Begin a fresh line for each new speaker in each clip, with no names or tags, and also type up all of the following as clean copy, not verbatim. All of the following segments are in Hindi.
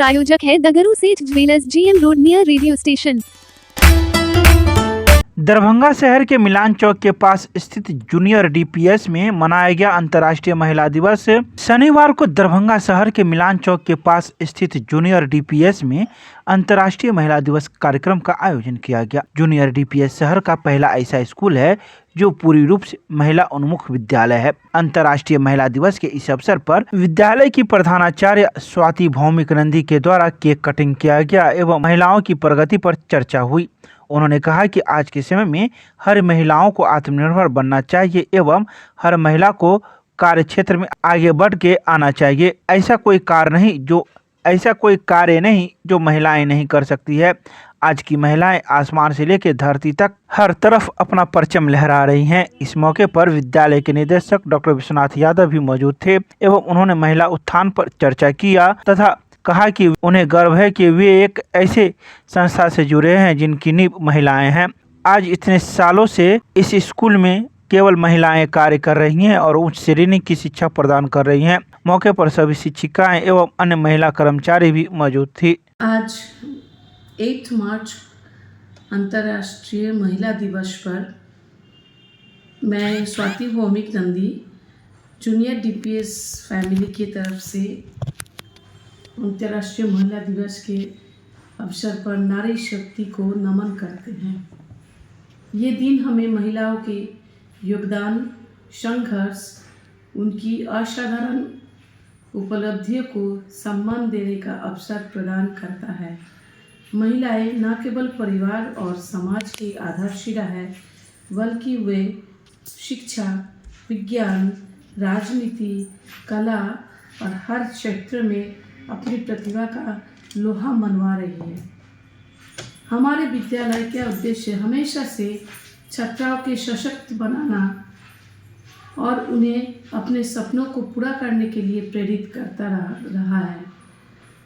प्रायोजक है दगरू सेठ jewellers, GM road near radio station.
Darbhanga शहर के मिलान चौक के पास स्थित जूनियर DPS में मनाया गया अंतर्राष्ट्रीय महिला दिवस। शनिवार को दरभंगा शहर के मिलान चौक के पास स्थित जूनियर DPS में अंतर्राष्ट्रीय महिला दिवस कार्यक्रम का आयोजन किया गया। जूनियर DPS शहर का पहला ऐसा स्कूल है जो पूरी रूप से महिला उन्मुख विद्यालय है। अंतर्राष्ट्रीय महिला दिवस के इस अवसर पर विद्यालय की प्रधानाचार्य स्वाति भौमिक नंदी के द्वारा केक कटिंग किया गया एवं महिलाओं की प्रगति पर चर्चा हुई। उन्होंने कहा कि आज के समय में हर महिलाओं को आत्मनिर्भर बनना चाहिए एवं हर महिला को कार्य क्षेत्र में आगे बढ़ के आना चाहिए। ऐसा कोई कार्य नहीं जो महिलाएं नहीं कर सकती है। आज की महिलाएं आसमान से लेकर धरती तक हर तरफ अपना परचम लहरा रही हैं। इस मौके पर विद्यालय के निदेशक डॉक्टर विश्वनाथ यादव भी मौजूद थे एवं उन्होंने महिला उत्थान पर चर्चा किया तथा कहा कि उन्हें गर्व है कि वे एक ऐसे संस्था से जुड़े हैं जिनकी नींव महिलाएं हैं। आज इतने सालों से इस स्कूल में केवल महिलाएं कार्य कर रही हैं और उच्च श्रेणी की शिक्षा प्रदान कर रही हैं। मौके पर सभी शिक्षिकाएं एवं अन्य महिला कर्मचारी भी मौजूद थी।
आज 8 मार्च अंतर्राष्ट्रीय महिला दिवस पर मैं Swati Bhaumik Nandi junior DPS family की तरफ से अंतर्राष्ट्रीय महिला दिवस के अवसर पर नारी शक्ति को नमन करते हैं। ये दिन हमें महिलाओं के योगदान, संघर्ष, उनकी असाधारण उपलब्धियों को सम्मान देने का अवसर प्रदान करता है। महिलाएं न केवल परिवार और समाज की आधारशिला है, बल्कि वे शिक्षा, विज्ञान, राजनीति, कला और हर क्षेत्र में अपनी प्रतिभा का लोहा मनवा रही है। हमारे विद्यालय का उद्देश्य हमेशा से छात्राओं के सशक्त बनाना और उन्हें अपने सपनों को पूरा करने के लिए प्रेरित करता रहा है।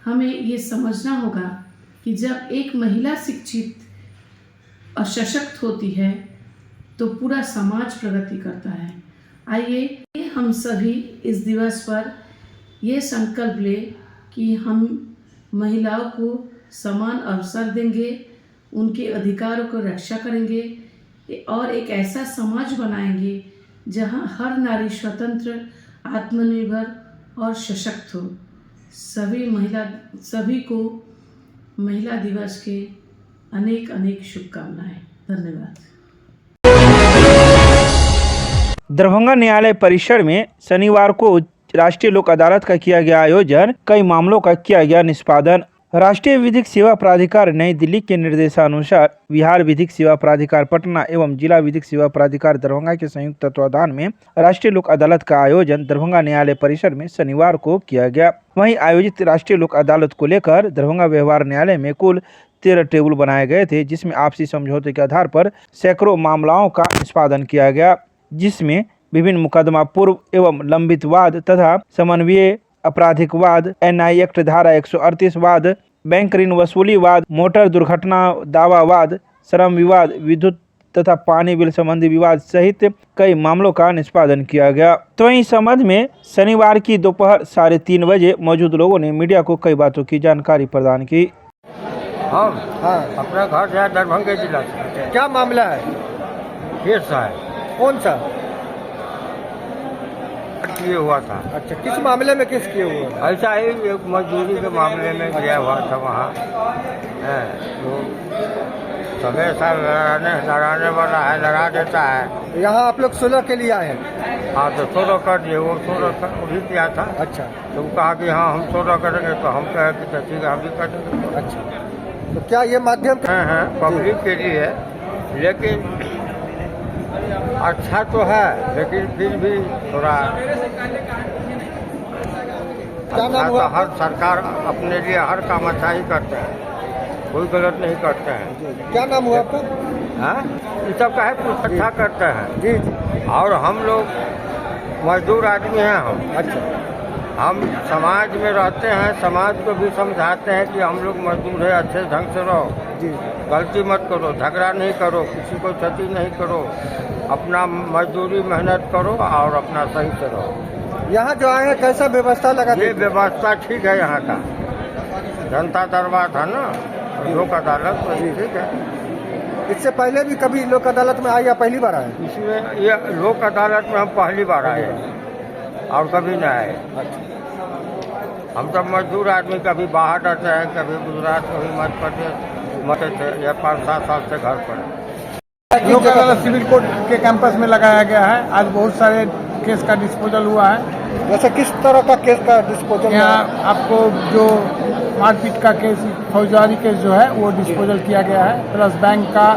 हमें ये समझना होगा कि जब एक महिला शिक्षित और सशक्त होती है तो पूरा समाज प्रगति करता है। आइए हम सभी इस दिवस पर ये संकल्प लें कि हम महिलाओं को समान अवसर देंगे, उनके अधिकारों को रक्षा करेंगे और एक ऐसा समाज बनाएंगे जहां हर नारी स्वतंत्र, आत्मनिर्भर और सशक्त हो। सभी को महिला दिवस के अनेक अनेक शुभकामनाएं। धन्यवाद।
दरभंगा न्यायालय परिसर में शनिवार को राष्ट्रीय लोक अदालत का किया गया आयोजन, कई मामलों का किया गया निष्पादन। राष्ट्रीय विधिक सेवा प्राधिकार नई दिल्ली के निर्देशानुसार बिहार विधिक सेवा प्राधिकार पटना एवं जिला विधिक सेवा प्राधिकार दरभंगा के संयुक्त तत्वाधान में राष्ट्रीय लोक अदालत का आयोजन दरभंगा न्यायालय परिसर में शनिवार को किया गया। वहीं आयोजित राष्ट्रीय लोक अदालत को लेकर दरभंगा व्यवहार न्यायालय में कुल 13 टेबल बनाए गए थे, जिसमें आपसी समझौते के आधार पर सैकड़ों मामलों का निष्पादन किया गया, जिसमें विभिन्न मुकदमा पूर्व एवं लंबित वाद तथा समन्वय आपराधिक वाद, NI एक्ट धारा 138 वाद, बैंक ऋण वसूली वाद, मोटर दुर्घटना दावा वाद, श्रम विवाद, विद्युत तथा पानी बिल संबंधी विवाद सहित कई मामलों का निष्पादन किया गया। तो इस संबंध में शनिवार की दोपहर 3:30 बजे मौजूद लोगों ने मीडिया को कई बातों की जानकारी प्रदान की।
हम अपना घर है दरभंगा जिला से।
क्या मामला है?
केस है।
कौन सा?
किए हुआ था।
अच्छा, किस मामले में केस किए हुए?
ऐसा ही एक मजदूरी के मामले में गया हुआ था वहाँ। तो समय ऐसा लड़ाने वाला है, लड़ा देता है।
यहाँ आप लोग 16 के लिए आए हैं?
हाँ, तो 16 कर दिए। वो 16 भी किया था।
अच्छा,
तो वो कहा कि हाँ हम 16 करेंगे, तो हम कहे कि ठीक है हम भी कर देंगे।
अच्छा, तो क्या ये माध्यम
हाँ पब्लिक के लिए, लेकिन अच्छा तो है, लेकिन फिर भी थोड़ा
क्या नाम हुआ?
हर सरकार अपने लिए हर काम अच्छा ही करते हैं, कोई गलत नहीं करते हैं।
क्या नाम हुआ आपका?
हाँ, ये सब का है कुछ अच्छा करते हैं
जी।
और हम लोग मजदूर आदमी हैं। हम समाज में रहते हैं, समाज को भी समझाते हैं कि हम लोग मजदूर है, अच्छे ढंग से रहो
जी,
गलती मत करो, झगड़ा नहीं करो, किसी को क्षति नहीं करो, अपना मजदूरी मेहनत करो और अपना सही से रहो।
यहाँ जो आए हैं कैसा व्यवस्था लगा?
ये व्यवस्था ठीक है यहाँ का। जनता दरबार था ना, लोक अदालत तो ठीक है।
इससे पहले भी कभी लोक अदालत में आए या पहली बार आए?
इसमें ये लोक अदालत में हम पहली बार आए हैं और कभी न आए। हम सब मजदूर आदमी कभी बाहर रहते हैं, कभी गुजरात, कभी मध्य प्रदेश मध्य थे, या 5-7 साल से घर पर है।
लोक अदालत सिविल कोर्ट के कैंपस में लगाया गया है। आज बहुत सारे केस का डिस्पोजल हुआ है।
वैसे किस तरह का केस का डिस्पोजल?
यहाँ आपको जो मारपीट का केस, फौजदारी केस जो है वो डिस्पोजल किया गया है, प्लस बैंक का,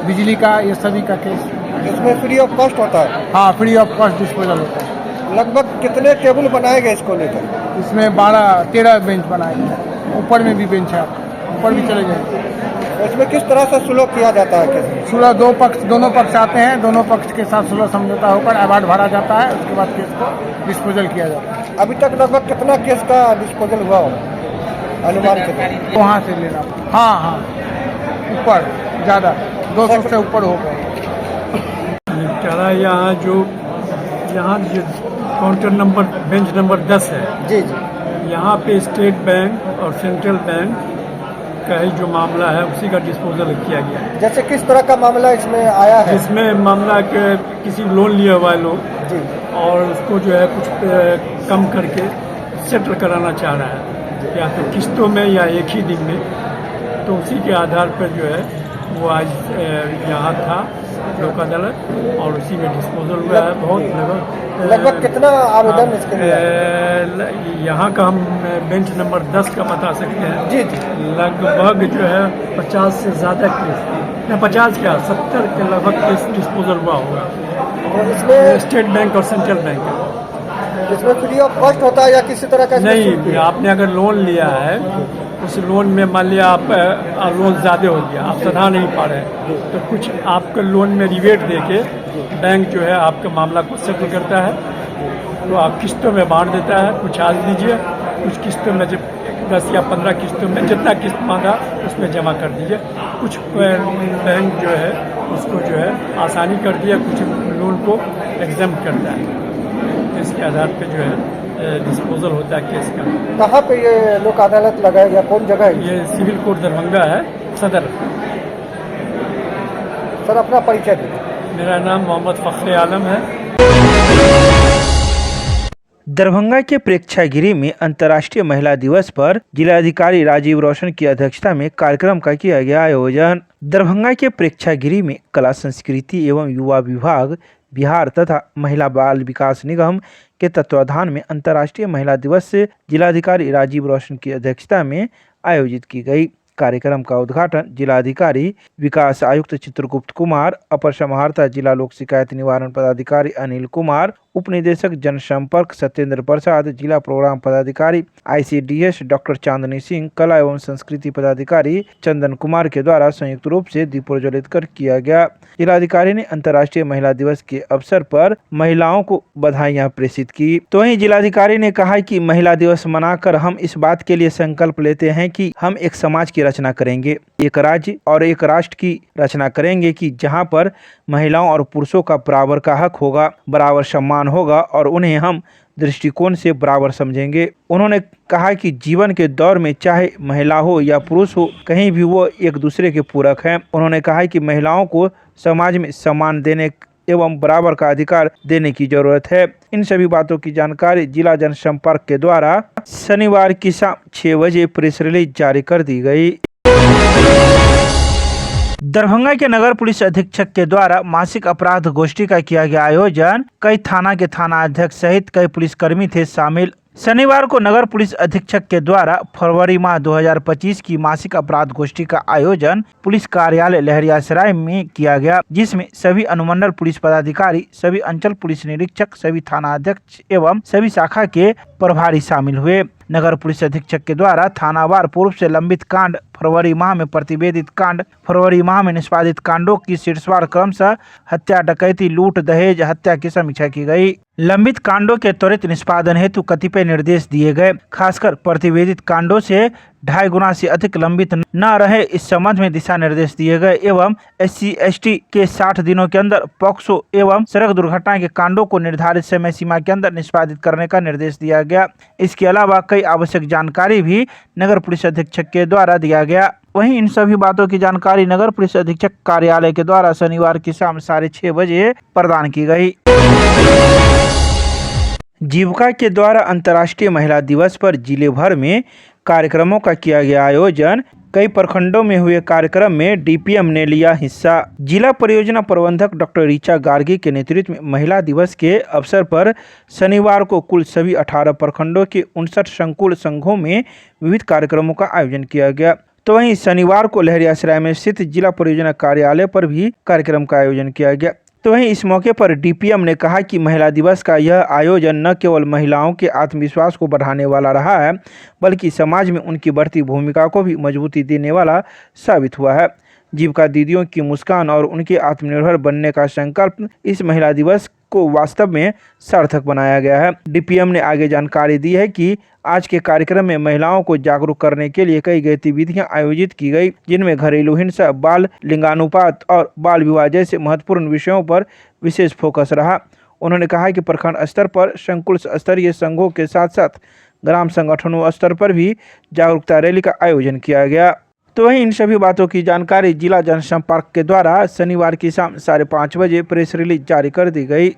बिजली का, ये सभी का केस।
इसमें फ्री ऑफ कॉस्ट होता है?
हाँ, फ्री ऑफ कॉस्ट डिस्पोजल होता है।
लगभग कितने टेबल बनाए गए इसको लेकर?
इसमें 12-13 बेंच बनाए गए। ऊपर में भी बेंच है, ऊपर भी चले जाएंगे।
इसमें किस तरह से सुलह किया जाता है केस?
सुलह दोनों पक्ष आते हैं, दोनों पक्ष के साथ सुलह समझौता होकर अवार्ड भरा जाता है, उसके बाद केस को डिस्पोजल किया जाता है।
अभी तक लगभग कितना केस का डिस्पोजल हुआ हो अनुमान के?
वहाँ से लेना, हाँ, ऊपर ज़्यादा 200 से ऊपर हो गए।
निपटारा यहाँ जो काउंटर नंबर बेंच नंबर 10 है,
जी जी।
यहाँ पे स्टेट बैंक और सेंट्रल बैंक का ही जो मामला है उसी का डिस्पोजल किया गया है।
जैसे किस तरह का मामला इसमें आया है?
जिसमें मामला के किसी लोन लिया हुआ है लोग
जी।
और उसको जो है कुछ कम करके सेटल कराना चाह रहा है, या तो किस्तों में या एक ही दिन में। तो उसी के आधार पर जो है वो आज यहाँ था लोक अदालत और उसी में डिस्पोजल हुआ है। बहुत
लगभग कितना आवेदन इसके लिए?
यहाँ का हम बेंच नंबर 10 का बता सकते हैं।
जी जी।
लगभग जो है 50 से ज़्यादा केस, या 50 क्या 70 के लगभग केस डिस्पोजल हुआ होगा।
और इसमें
स्टेट बैंक और सेंट्रल बैंक का।
इसमें फ्री ऑफ कॉस्ट होता है या किसी तरह का?
नहीं, आपने अगर लोन लिया है, उस लोन में मान लिया आप लोन ज़्यादा हो गया, आप सधा नहीं पा रहे, तो कुछ आपके लोन में रिबेट देके बैंक जो है आपके मामला को सेटल करता है। तो आप किस्तों में बांट देता है, कुछ आज दीजिए, कुछ किस्तों में जब 10 या 15 किस्तों में जितना किस्त मांगा उसमें जमा कर दीजिए। कुछ बैंक जो है उसको जो है आसानी कर दिया, कुछ लोन को एग्जाम करता है। इसके आधार पे जो है डिस्पोजल होता है केस का।
कहाँ पे ये लोक अदालत लगाया गया, कौन जगह है?
ये सिविल कोर्ट दरभंगा है, सदर।
सर अपना परिचय दीजिए।
मेरा नाम मोहम्मद फ़ख्र आलम है।
दरभंगा के प्रेक्षागृह में अंतर्राष्ट्रीय महिला दिवस पर जिलाधिकारी राजीव रोशन की अध्यक्षता में कार्यक्रम का किया गया आयोजन। दरभंगा के प्रेक्षागृह में कला संस्कृति एवं युवा विभाग बिहार तथा महिला बाल विकास निगम के तत्वाधान में अंतर्राष्ट्रीय महिला दिवस से जिलाधिकारी राजीव रोशन की अध्यक्षता में आयोजित की गई। कार्यक्रम का उद्घाटन जिलाधिकारी विकास आयुक्त चित्रगुप्त कुमार, अपर समाहर्ता जिला लोक शिकायत निवारण पदाधिकारी अनिल कुमार, उप निदेशक जनसंपर्क सत्येंद्र प्रसाद, जिला प्रोग्राम पदाधिकारी ICDS डॉक्टर चांदनी सिंह, कला एवं संस्कृति पदाधिकारी चंदन कुमार के द्वारा संयुक्त रूप से दीप प्रज्वलित कर किया गया। जिलाधिकारी ने अंतर्राष्ट्रीय महिला दिवस के अवसर पर महिलाओं को बधाइयां प्रेषित की। तो वहीं जिलाधिकारी ने कहा कि महिला दिवस मनाकर हम इस बात के लिए संकल्प लेते हैं कि हम एक समाज की रचना करेंगे, एक राज्य और एक राष्ट्र की रचना करेंगे कि जहां पर महिलाओं और पुरुषों का बराबर का हक होगा, बराबर सम्मान होगा और उन्हें हम दृष्टिकोण से बराबर समझेंगे। उन्होंने कहा कि जीवन के दौर में चाहे महिला हो या पुरुष हो, कहीं भी वो एक दूसरे के पूरक हैं। उन्होंने कहा कि महिलाओं को समाज में सम्मान देने एवं बराबर का अधिकार देने की जरूरत है। इन सभी बातों की जानकारी जिला जनसंपर्क के द्वारा शनिवार की शाम 6 बजे प्रेस रिलीज जारी कर दी गई। दरभंगा के नगर पुलिस अधीक्षक के द्वारा मासिक अपराध गोष्ठी का किया गया आयोजन। कई थाना के थाना अध्यक्ष सहित कई पुलिसकर्मी थे शामिल। शनिवार को नगर पुलिस अधीक्षक के द्वारा फरवरी माह 2025 की मासिक अपराध गोष्ठी का आयोजन पुलिस कार्यालय लहरियासराय में किया गया, जिसमें सभी अनुमंडल पुलिस पदाधिकारी, सभी अंचल पुलिस निरीक्षक, सभी थाना अध्यक्ष एवं सभी शाखा के प्रभारी शामिल हुए। नगर पुलिस अधीक्षक के द्वारा थानावार पूर्व से लंबित कांड फरवरी माह में प्रतिवेदित कांड, फरवरी माह में निष्पादित कांडों की शीर्षवार क्रमशः हत्या, डकैती, लूट, दहेज हत्या की समीक्षा की गई। लंबित कांडों के त्वरित निष्पादन हेतु कतिपय निर्देश दिए गए। खासकर प्रतिवेदित कांडों से 2.5 गुना से अधिक लंबित न रहे इस संबंध में दिशा निर्देश दिए गए एवं SC/ST के 60 दिनों के अंदर पॉक्सो एवं सड़क दुर्घटना के कांडों को निर्धारित समय सीमा के अंदर निष्पादित करने का निर्देश दिया गया। इसके अलावा कई आवश्यक जानकारी भी नगर पुलिस अधीक्षक के द्वारा दिया गया। वहीं इन सभी बातों की जानकारी नगर पुलिस अधीक्षक कार्यालय के द्वारा शनिवार की शाम 6:30 बजे प्रदान की गई। जीविका के द्वारा अंतर्राष्ट्रीय महिला दिवस पर जिले भर में कार्यक्रमों का किया गया आयोजन। कई प्रखंडों में हुए कार्यक्रम में DPM ने लिया हिस्सा। जिला परियोजना प्रबंधक डॉक्टर ऋचा गार्गी के नेतृत्व में महिला दिवस के अवसर पर शनिवार को कुल सभी 18 प्रखंडों के 59 संकुल संघों में विविध कार्यक्रमों का आयोजन किया गया। तो वहीं शनिवार को लहरियासराय में स्थित जिला परियोजना कार्यालय पर भी कार्यक्रम का आयोजन किया गया। तो वहीं इस मौके पर DPM ने कहा कि महिला दिवस का यह आयोजन न केवल महिलाओं के आत्मविश्वास को बढ़ाने वाला रहा है, बल्कि समाज में उनकी बढ़ती भूमिका को भी मजबूती देने वाला साबित हुआ है। जीविका दीदियों की मुस्कान और उनके आत्मनिर्भर बनने का संकल्प इस महिला दिवस को वास्तव में सार्थक बनाया गया है। DPM ने आगे जानकारी दी है कि आज के कार्यक्रम में महिलाओं को जागरूक करने के लिए कई गतिविधियां आयोजित की गई, जिनमें घरेलू हिंसा, बाल लिंगानुपात और बाल विवाह जैसे महत्वपूर्ण विषयों पर विशेष फोकस रहा। उन्होंने कहा कि प्रखंड स्तर पर संकुल स्तरीय संघों के साथ साथ ग्राम संगठनों स्तर पर भी जागरूकता रैली का आयोजन किया गया। तो वहीं इन सभी बातों की जानकारी जिला जनसंपर्क के द्वारा शनिवार की शाम 5:30 बजे प्रेस रिलीज जारी कर दी गई।